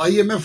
IMF,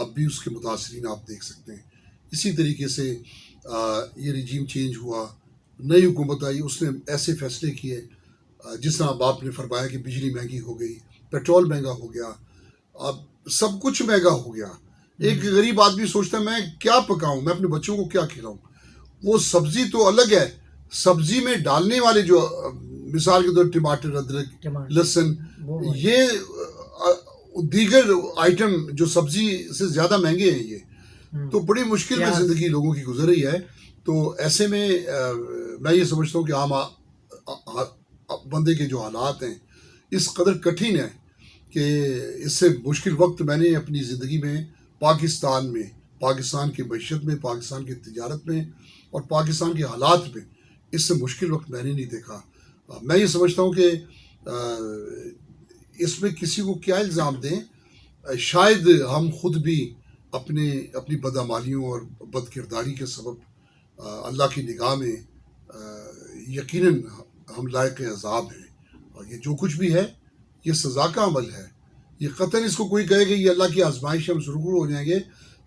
اب بھی اس کے متاثرین آپ دیکھ سکتے ہیں. اسی طریقے سے یہ رجیم چینج ہوا، نئی حکومت آئی، اس نے ایسے فیصلے کیے جس طرح اب آپ نے فرمایا کہ بجلی مہنگی ہو گئی، پیٹرول مہنگا ہو گیا، اب سب کچھ مہنگا ہو گیا. ایک غریب آدمی سوچتا ہے میں کیا پکاؤں، میں اپنے بچوں کو کیا کھلاؤں. وہ سبزی تو الگ ہے، سبزی میں ڈالنے والے جو مثال کے طور ٹماٹر، ادرک، ٹماٹر لہسن، وہ یہ دیگر آئٹم جو سبزی سے زیادہ مہنگے ہیں. یہ تو بڑی مشکل میں پیاز زندگی لوگوں کی گزر رہی ہے. تو ایسے میں میں یہ سمجھتا ہوں کہ عام بندے کے جو حالات ہیں اس قدر کٹھن ہیں کہ اس سے مشکل وقت میں نے اپنی زندگی میں پاکستان میں، پاکستان کی معیشت میں، پاکستان کی تجارت میں اور پاکستان کے حالات میں اس سے مشکل وقت میں نے نہیں دیکھا. میں یہ سمجھتا ہوں کہ اس میں کسی کو کیا الزام دیں، شاید ہم خود بھی اپنی بدعمالیوں اور بد کرداری کے سبب اللہ کی نگاہ میں یقیناً ہم لائق عذاب ہیں. اور یہ جو کچھ بھی ہے یہ سزا کا عمل ہے. یہ قطعاً اس کو کوئی کہے کہ یہ اللہ کی آزمائش ہم سرگور ہو جائیں گے،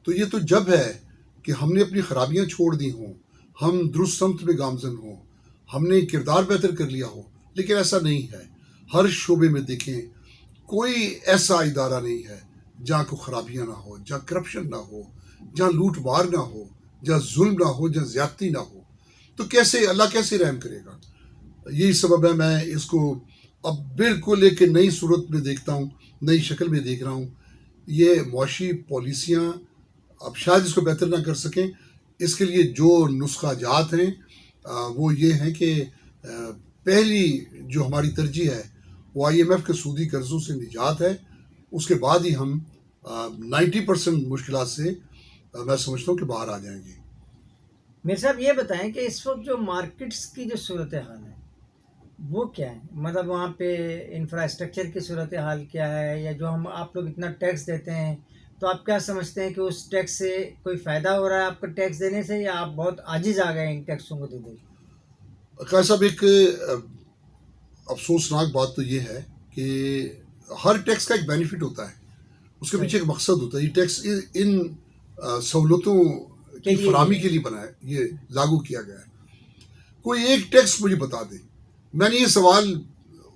تو یہ تو جب ہے کہ ہم نے اپنی خرابیاں چھوڑ دی ہوں، ہم درست سمت میں گامزن ہوں، ہم نے کردار بہتر کر لیا ہو. لیکن ایسا نہیں ہے. ہر شعبے میں دیکھیں کوئی ایسا ادارہ نہیں ہے جہاں کوئی خرابیاں نہ ہو، جہاں کرپشن نہ ہو، جہاں لوٹ مار نہ ہو، جہاں ظلم نہ ہو، جہاں زیادتی نہ ہو. تو کیسے اللہ کیسے رحم کرے گا؟ یہی سبب ہے میں اس کو اب بالکل ایک نئی صورت میں دیکھتا ہوں، نئی شکل میں دیکھ رہا ہوں. یہ معاشی پالیسیاں اب شاید اس کو بہتر نہ کر سکیں. اس کے لیے جو نسخہ جات ہیں وہ یہ ہیں کہ پہلی جو ہماری ترجیح ہے وہ IMF کے سودی قرضوں سے نجات ہے. اس کے بعد ہی ہم 90% مشکلات سے میں سمجھتا ہوں کہ باہر آ جائیں گے. میرے صاحب یہ بتائیں کہ اس وقت جو مارکیٹس کی جو صورتحال ہے وہ کیا ہے؟ مطلب وہاں پہ انفراسٹرکچر کی صورتحال کیا ہے، یا جو آپ لوگ اتنا ٹیکس دیتے ہیں تو آپ کیا سمجھتے ہیں کہ اس ٹیکس سے کوئی فائدہ ہو رہا ہے آپ کا ٹیکس دینے سے، یا آپ بہت عاجز آ گئے ہیں ان ٹیکسوں کو دے دے؟ خیر صاحب، ایک افسوسناک بات تو یہ ہے کہ ہر ٹیکس کا ایک بینیفٹ ہوتا ہے، اس کے پیچھے ایک مقصد ہوتا ہے. یہ ٹیکس ان سہولتوں کی فراہمی کے لیے بنا ہے، یہ لاگو کیا گیا ہے. کوئی ایک ٹیکس مجھے بتا دیں. میں نے یہ سوال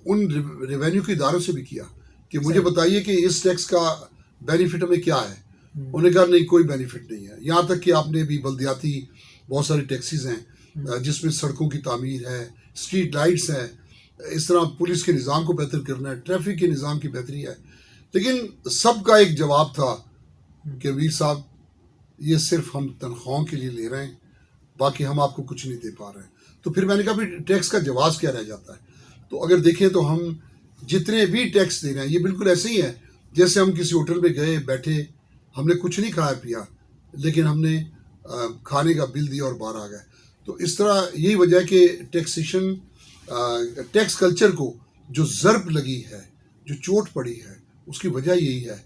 ان ریونیو کے اداروں سے بھی کیا کہ مجھے بتائیے کہ اس ٹیکس کا بینیفٹ ہمیں کیا ہے. انہوں نے کہا نہیں، کوئی بینیفٹ نہیں ہے. یہاں تک کہ آپ نے بھی بلدیاتی بہت سارے ٹیکسیز ہیں جس میں سڑکوں کی تعمیر ہے، اسٹریٹ لائٹس ہیں، اس طرح پولیس کے نظام کو بہتر کرنا ہے، ٹریفک کے نظام کی بہتری ہے. لیکن سب کا ایک جواب تھا کہ ویر صاحب یہ صرف ہم تنخواہوں کے لیے لے رہے ہیں، باقی ہم آپ کو کچھ نہیں دے پا رہے ہیں. تو پھر میں نے کہا بھی ٹیکس کا جواز کیا رہ جاتا ہے؟ تو اگر دیکھیں تو ہم جتنے بھی ٹیکس دے رہے ہیں یہ بالکل ایسے ہی ہے جیسے ہم کسی ہوٹل میں گئے، بیٹھے، ہم نے کچھ نہیں کھایا پیا لیکن ہم نے کھانے کا بل دیا اور باہر آ گئے. تو اس طرح یہی وجہ ہے کہ ٹیکسیشن، ٹیکس کلچر کو جو ضرب لگی ہے، جو چوٹ پڑی ہے، اس کی وجہ یہی ہے.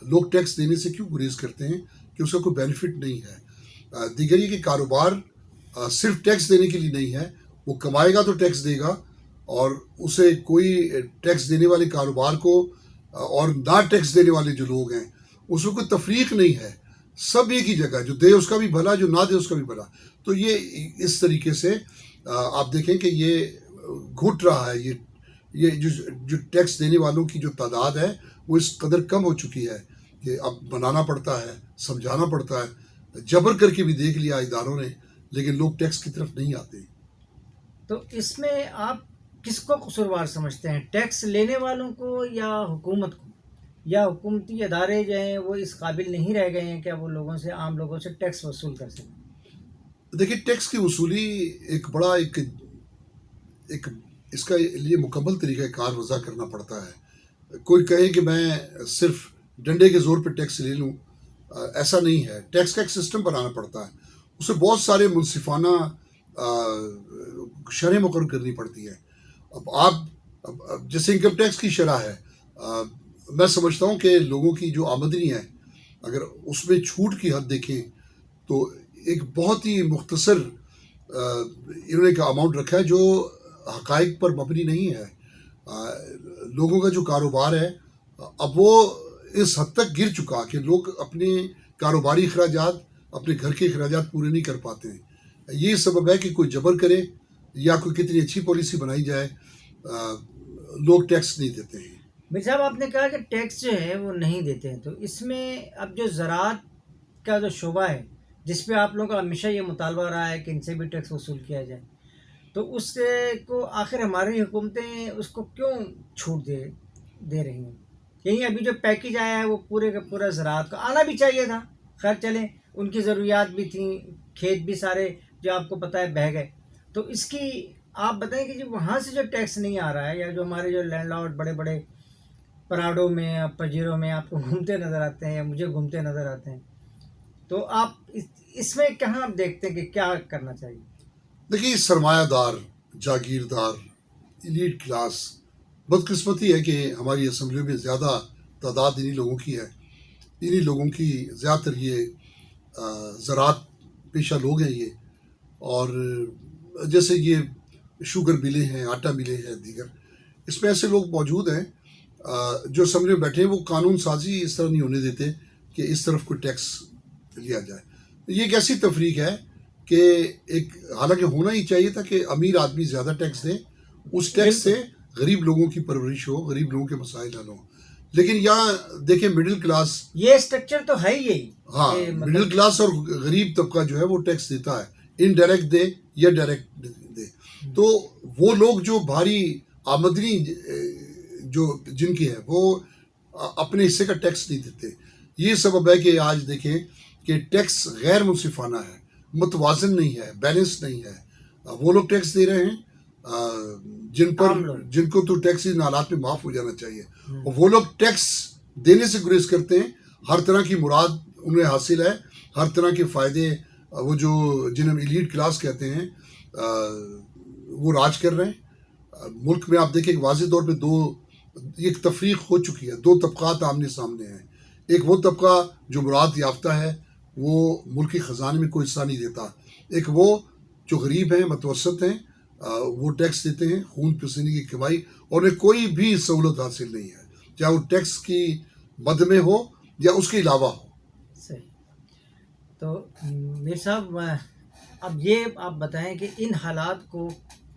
لوگ ٹیکس دینے سے کیوں گریز کرتے ہیں؟ کہ اس کا کوئی بینیفٹ نہیں ہے. دیگر یہ کہ کاروبار صرف ٹیکس دینے کے لیے نہیں ہے. وہ کمائے گا تو ٹیکس دے گا، اور اسے کوئی ٹیکس دینے والے کاروبار کو اور نہ ٹیکس دینے والے جو لوگ ہیں اس میں کوئی تفریق نہیں ہے. سب ایک ہی جگہ، جو دے اس کا بھی بھلا، جو نہ دے اس کا بھی بھلا. تو یہ اس طریقے سے آپ دیکھیں کہ یہ گھٹ رہا ہے. یہ جو ٹیکس دینے والوں کی جو تعداد ہے وہ اس قدر کم ہو چکی ہے کہ اب بنانا پڑتا ہے، سمجھانا پڑتا ہے. جبر کر کے بھی دیکھ لیا اداروں نے، لیکن لوگ ٹیکس کی طرف نہیں آتے. تو اس میں آپ کس کو قصوروار سمجھتے ہیں؟ ٹیکس لینے والوں کو یا حکومت کو؟ یا حکومتی ادارے جو ہیں وہ اس قابل نہیں رہ گئے ہیں کہ وہ لوگوں سے، عام لوگوں سے ٹیکس وصول کر سکیں؟ دیکھیے، ٹیکس کی وصولی ایک بڑا ایک اس کا لیے مکمل طریقہ کار وضع کرنا پڑتا ہے. کوئی کہے کہ میں صرف ڈنڈے کے زور پہ ٹیکس لے لوں، ایسا نہیں ہے. ٹیکس کا ایک سسٹم بنانا پڑتا ہے. اسے بہت سارے منصفانہ شرح مقرر کرنی پڑتی ہے. اب جیسے انکم ٹیکس کی شرح ہے، میں سمجھتا ہوں کہ لوگوں کی جو آمدنی ہے اگر اس میں چھوٹ کی حد دیکھیں تو ایک بہت ہی مختصر انہوں نے ایک اماؤنٹ رکھا ہے جو حقائق پر مبنی نہیں ہے. لوگوں کا جو کاروبار ہے اب وہ اس حد تک گر چکا کہ لوگ اپنے کاروباری اخراجات اپنے گھر کے اخراجات پورے نہیں کر پاتے ہیں. یہ سبب ہے کہ کوئی جبر کرے یا کوئی کتنی اچھی پالیسی بنائی جائے لوگ ٹیکس نہیں دیتے ہیں. میر صاحب آپ نے کہا کہ ٹیکس جو ہے وہ نہیں دیتے ہیں، تو اس میں اب جو زراعت کا جو شعبہ ہے جس پہ آپ لوگوں کا ہمیشہ یہ مطالبہ رہا ہے کہ ان سے بھی ٹیکس وصول کیا جائے، تو اس سے کو آخر ہماری حکومتیں اس کو کیوں چھوٹ دے رہی ہیں؟ یہی ابھی جو پیکیج آیا ہے وہ پورے کا پورا زراعت کا آنا بھی چاہیے تھا. خیر چلیں، ان کی ضروریات بھی تھیں، کھیت بھی سارے جو آپ کو پتہ ہے بہہ گئے. تو اس کی آپ بتائیں کہ جو وہاں سے جو ٹیکس نہیں آ رہا ہے، یا جو ہمارے جو لینڈ لارڈ بڑے بڑے پراڈوں میں یا پجیروں میں آپ کو گھومتے نظر آتے ہیں یا مجھے گھومتے نظر آتے ہیں، تو آپ اس میں کہاں دیکھتے ہیں کہ کیا کرنا چاہیے؟ دیکھیے، سرمایہ دار، جاگیردار، ایلیٹ کلاس، بدقسمتی ہے کہ ہماری اسمبلیوں میں زیادہ تعداد انہی لوگوں کی ہے. انہی لوگوں کی زیادہ تر یہ زراعت پیشہ لوگ ہیں یہ. اور جیسے یہ شوگر ملیں ہیں، آٹا ملیں ہیں، دیگر اس میں ایسے لوگ موجود ہیں جو اسمبلی میں بیٹھے ہیں، وہ قانون سازی اس طرح نہیں ہونے دیتے کہ اس طرف کوئی ٹیکس لیا جائے. یہ ایک ایسی تفریق ہے کہ ایک حالانکہ ہونا ہی چاہیے تھا کہ امیر آدمی زیادہ ٹیکس دے، اس ٹیکس سے غریب لوگوں کی پرورش ہو، غریب لوگوں کے مسائل حل ہوں. لیکن یہاں دیکھیں مڈل کلاس، یہ اسٹرکچر تو ہے ہی یہی. ہاں مڈل کلاس اور غریب طبقہ جو ہے وہ ٹیکس دیتا ہے، انڈائریکٹ دے یا ڈائریکٹ دے. تو وہ لوگ جو بھاری آمدنی جو جن کی ہے وہ اپنے حصے کا ٹیکس نہیں دیتے. یہ سبب ہے کہ آج دیکھیں کہ ٹیکس غیر منصفانہ ہے، متوازن نہیں ہے، بیلنس نہیں ہے. وہ لوگ ٹیکس دے رہے ہیں جن کو تو ٹیکس ان حالات میں معاف ہو جانا چاہیے، اور وہ لوگ ٹیکس دینے سے گریز کرتے ہیں. ہر طرح کی مراد انہیں حاصل ہے، ہر طرح کے فائدے وہ جو جنہیں ایلیٹ کلاس کہتے ہیں وہ راج کر رہے ہیں ملک میں. آپ دیکھیں کہ واضح طور پہ ایک تفریق ہو چکی ہے، دو طبقات آمنے سامنے ہیں. ایک وہ طبقہ جو مراد یافتہ ہے، وہ ملکی خزانے میں کوئی حصہ نہیں دیتا. ایک وہ جو غریب ہیں، متوسط ہیں، وہ ٹیکس دیتے ہیں خون پسینے کی کمائی، اور انہیں کوئی بھی سہولت حاصل نہیں ہے، چاہے وہ ٹیکس کی مد میں ہو یا اس کے علاوہ ہو. صحیح. تو میر صاحب اب یہ آپ بتائیں کہ ان حالات کو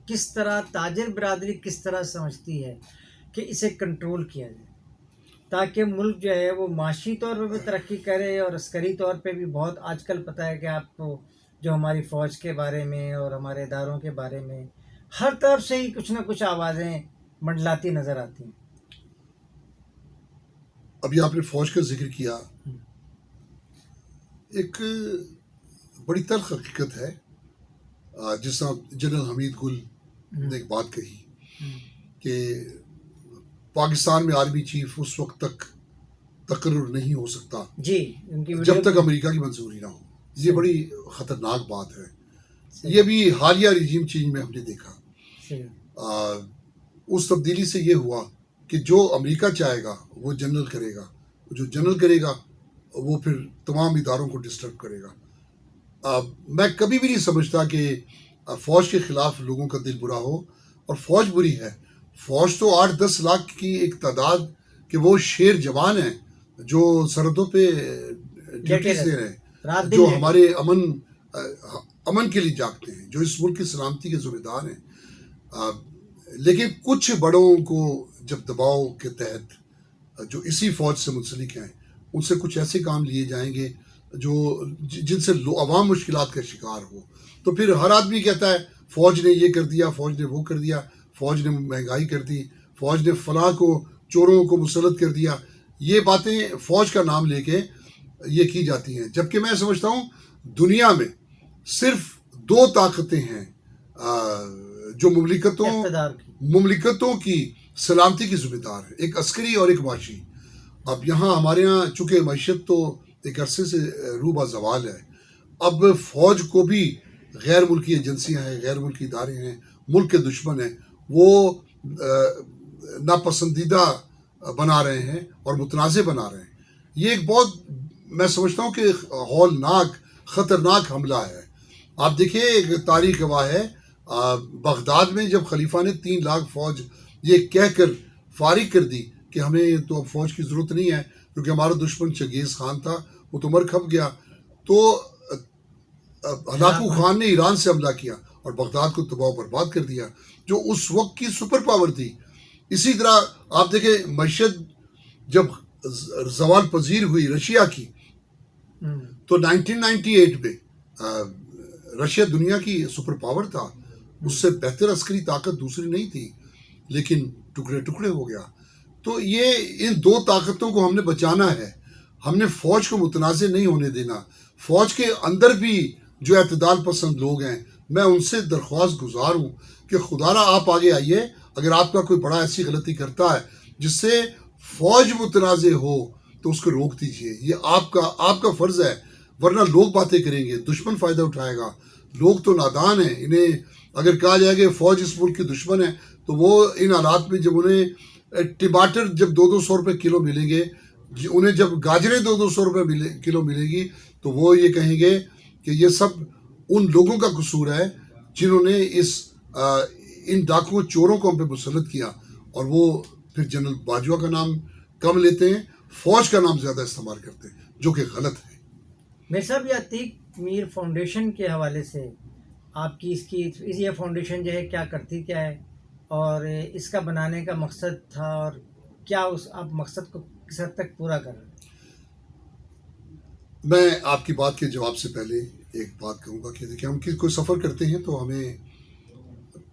کس طرح تاجر برادری کس طرح سمجھتی ہے کہ اسے کنٹرول کیا جائے تاکہ ملک جو ہے وہ معاشی طور پہ بھی ترقی کرے، اور عسکری طور پہ بھی بہت آج کل پتہ ہے کہ آپ کو جو ہماری فوج کے بارے میں اور ہمارے اداروں کے بارے میں ہر طرف سے ہی کچھ نہ کچھ آوازیں منڈلاتی نظر آتی ہیں. ابھی آپ نے فوج کا ذکر کیا، ایک بڑی تلخ حقیقت ہے. جس طرح جنرل حمید گل نے ایک بات کہی کہ پاکستان میں آرمی چیف اس وقت تک تقرر نہیں ہو سکتا جی جب تک امریکہ کی منظوری نہ ہو. یہ بڑی خطرناک بات ہے. یہ بھی حالیہ ریجیم چینج میں ہم نے دیکھا. اس تبدیلی سے یہ ہوا کہ جو امریکہ چاہے گا وہ جنرل کرے گا، جو جنرل کرے گا وہ پھر تمام اداروں کو ڈسٹرب کرے گا. میں کبھی بھی نہیں سمجھتا کہ فوج کے خلاف لوگوں کا دل برا ہو، اور فوج بری ہے. فوج تو 8-10 لاکھ کی ایک تعداد کہ وہ شیر جوان ہیں جو سرحدوں پہ ڈیوٹیز دے رہے ہیں، جو ہمارے امن کے لیے جاگتے ہیں، جو اس ملک کی سلامتی کے ذمہ دار ہیں. لیکن کچھ بڑوں کو جب دباؤ کے تحت جو اسی فوج سے منسلک ہیں ان سے کچھ ایسے کام لیے جائیں گے جن سے عوام مشکلات کا شکار ہو، تو پھر ہر آدمی کہتا ہے فوج نے یہ کر دیا، فوج نے وہ کر دیا، فوج نے مہنگائی کر دی، فوج نے فلاں کو چوروں کو مسلط کر دیا. یہ باتیں فوج کا نام لے کے یہ کی جاتی ہیں، جبکہ میں سمجھتا ہوں دنیا میں صرف 2 طاقتیں ہیں جو مملکتوں کی سلامتی کی ذمہ دار ہے، ایک عسکری اور ایک معاشی. اب یہاں ہمارے یہاں چونکہ معیشت تو ایک عرصے سے روبہ زوال ہے، اب فوج کو بھی غیر ملکی ایجنسیاں ہیں، غیر ملکی ادارے ہیں، ملک کے دشمن ہیں، وہ ناپسندیدہ بنا رہے ہیں اور متنازع بنا رہے ہیں. یہ ایک بہت میں سمجھتا ہوں کہ ہولناک خطرناک حملہ ہے. آپ دیکھیں ایک تاریخ گواہ ہے بغداد میں جب خلیفہ نے 3 لاکھ فوج یہ کہہ کر فارغ کر دی کہ ہمیں تو اب فوج کی ضرورت نہیں ہے کیونکہ ہمارا دشمن چنگیز خان تھا، وہ تو مر کھپ گیا. تو ہلاکو خان نے ایران سے حملہ کیا اور بغداد کو تباہ و برباد کر دیا جو اس وقت کی سپر پاور تھی. اسی طرح آپ دیکھیں معیشت جب زوال پذیر ہوئی رشیا کی تو 1998 میں رشیا دنیا کی سپر پاور تھا. اس سے بہتر عسکری طاقت دوسری نہیں تھی لیکن ٹکڑے ٹکڑے ہو گیا. تو یہ ان دو طاقتوں کو ہم نے بچانا ہے. ہم نے فوج کو متنازع نہیں ہونے دینا. فوج کے اندر بھی جو اعتدال پسند لوگ ہیں میں ان سے درخواست گزار ہوں کہ خدا را آپ آگے آئیے. اگر آپ کا کوئی بڑا ایسی غلطی کرتا ہے جس سے فوج متنازع ہو تو اس کو روک دیجیے. یہ آپ کا فرض ہے. ورنہ لوگ باتیں کریں گے, دشمن فائدہ اٹھائے گا. لوگ تو نادان ہیں. انہیں اگر کہا جائے کہ فوج اس ملک کی دشمن ہے تو وہ ان حالات میں جب انہیں ٹماٹر جب 200 روپے کلو ملیں گے, انہیں جب گاجریں 200 روپے کلو ملے گی تو وہ یہ کہیں گے کہ یہ سب ان لوگوں کا قصور ہے جنہوں نے ان ڈاکو چوروں کو ہم پہ مسلط کیا. اور وہ پھر جنرل باجوہ کا نام کم لیتے ہیں, فوج کا نام زیادہ استعمال کرتے ہیں جو کہ غلط ہے. میرے صاحب یہ عتیق میر فاؤنڈیشن کے حوالے سے آپ کی یہ فاؤنڈیشن جو ہے کیا کرتی کیا ہے اور اس کا بنانے کا مقصد تھا اور کیا آپ مقصد کو کس حد تک پورا کر رہے ہیں؟ میں آپ کی بات کے جواب سے پہلے ایک بات کہوں گا کہ دیکھیں ہم کوئی سفر کرتے ہیں تو ہمیں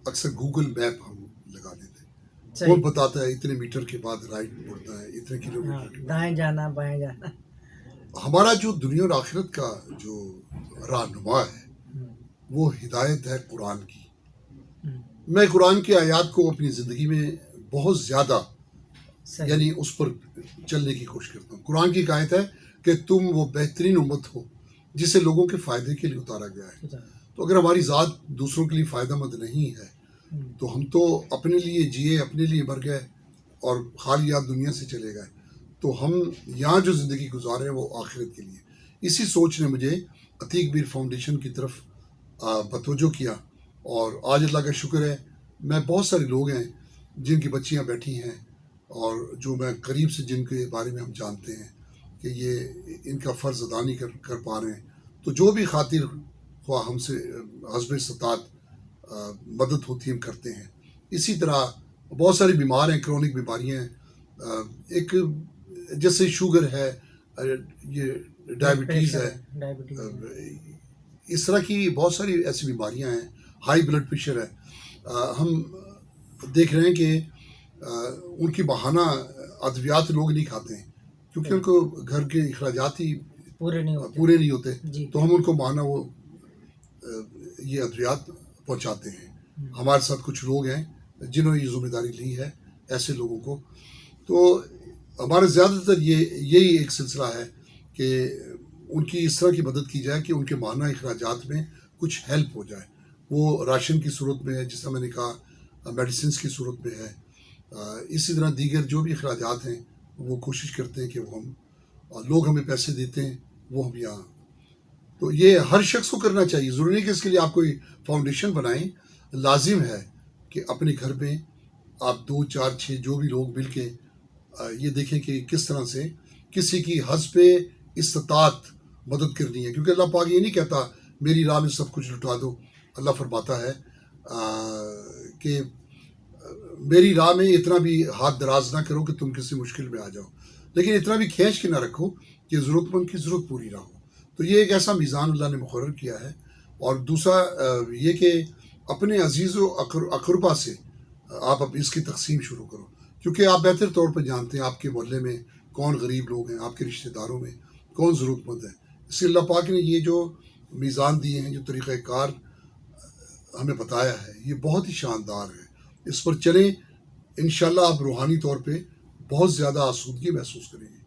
اکثر گوگل میپ ہم لگا دیتے ہیں. وہ بتاتا ہے اتنے میٹر کے بعد رائٹ مڑنا ہے, اتنے کلو میٹر کے بعد دائیں جانا بائیں جانا. ہمارا جو دنیا اور آخرت کا جو رہنما ہے وہ ہدایت ہے قرآن کی. میں قرآن کی آیات کو اپنی زندگی میں بہت زیادہ یعنی اس پر چلنے کی کوشش کرتا ہوں. قرآن کی ایک آیت ہے کہ تم وہ بہترین امت ہو جسے لوگوں کے فائدے کے لیے اتارا گیا ہے. تو اگر ہماری ذات دوسروں کے لیے فائدہ مند نہیں ہے تو ہم تو اپنے لیے جیے, اپنے لیے مر گئے اور خالی یاد دنیا سے چلے گئے. تو ہم یہاں جو زندگی گزار رہے ہیں وہ آخرت کے لیے. اسی سوچ نے مجھے عتیق میر فاؤنڈیشن کی طرف بتوجہ کیا اور آج اللہ کا شکر ہے میں بہت سارے لوگ ہیں جن کی بچیاں بیٹھی ہیں اور جو میں قریب سے جن کے بارے میں ہم جانتے ہیں کہ یہ ان کا فرض ادا نہیں کر پا رہے ہیں. تو جو بھی خاطر خواہ ہم سے حسب استطاعت مدد ہوتی ہم کرتے ہیں. اسی طرح بہت ساری بیمار ہیں, کرونک بیماریاں ہیں, ایک جیسے شوگر ہے, یہ ڈائبٹیز ہے, اس طرح کی بہت ساری ایسی بیماریاں ہیں, ہائی بلڈ پریشر ہے. ہم دیکھ رہے ہیں کہ ان کی بہانہ ادویات لوگ نہیں کھاتے ہیں کیونکہ ان کو گھر کے اخراجات ہی پورے نہیں ہوتے. تو ہم ان کو بہانہ وہ یہ ادویات پہنچاتے ہیں. ہمارے ساتھ کچھ لوگ ہیں جنہوں نے یہ ذمہ داری لی ہے ایسے لوگوں کو. تو ہمارا زیادہ تر یہی ایک سلسلہ ہے کہ ان کی اس طرح کی مدد کی جائے کہ ان کے ماہانہ اخراجات میں کچھ ہیلپ ہو جائے. وہ راشن کی صورت میں ہے, جس طرح میں نے کہا میڈیسنس کی صورت میں ہے. اسی طرح دیگر جو بھی اخراجات ہیں وہ کوشش کرتے ہیں کہ وہ ہم لوگ ہمیں پیسے دیتے ہیں وہ ہم یہاں. تو یہ ہر شخص کو کرنا چاہیے. ضروری نہیں کہ اس کے لیے آپ کوئی فاؤنڈیشن بنائیں. لازم ہے کہ اپنے گھر میں آپ 2 4 6 جو بھی لوگ مل کے یہ دیکھیں کہ کس طرح سے کسی کی حسب استطاعت مدد کرنی ہے. کیونکہ اللہ پاک یہ نہیں کہتا میری راہ میں سب کچھ لٹا دو. اللہ فرماتا ہے کہ میری راہ میں اتنا بھی ہاتھ دراز نہ کرو کہ تم کسی مشکل میں آ جاؤ, لیکن اتنا بھی کھینچ کے نہ رکھو کہ ضرورت مند کی ضرورت پوری نہ ہو. تو یہ ایک ایسا میزان اللہ نے مقرر کیا ہے. اور دوسرا یہ کہ اپنے عزیز و اقربا سے آپ اب اس کی تقسیم شروع کرو, کیونکہ آپ بہتر طور پہ جانتے ہیں آپ کے محلے میں کون غریب لوگ ہیں, آپ کے رشتہ داروں میں کون ضرورت مند ہے. اس لیے اللہ پاک نے یہ جو میزان دیے ہیں, جو طریقہ کار ہمیں بتایا ہے, یہ بہت ہی شاندار ہے. اس پر چلیں, انشاءاللہ آپ روحانی طور پہ بہت زیادہ آسودگی محسوس کریں گے.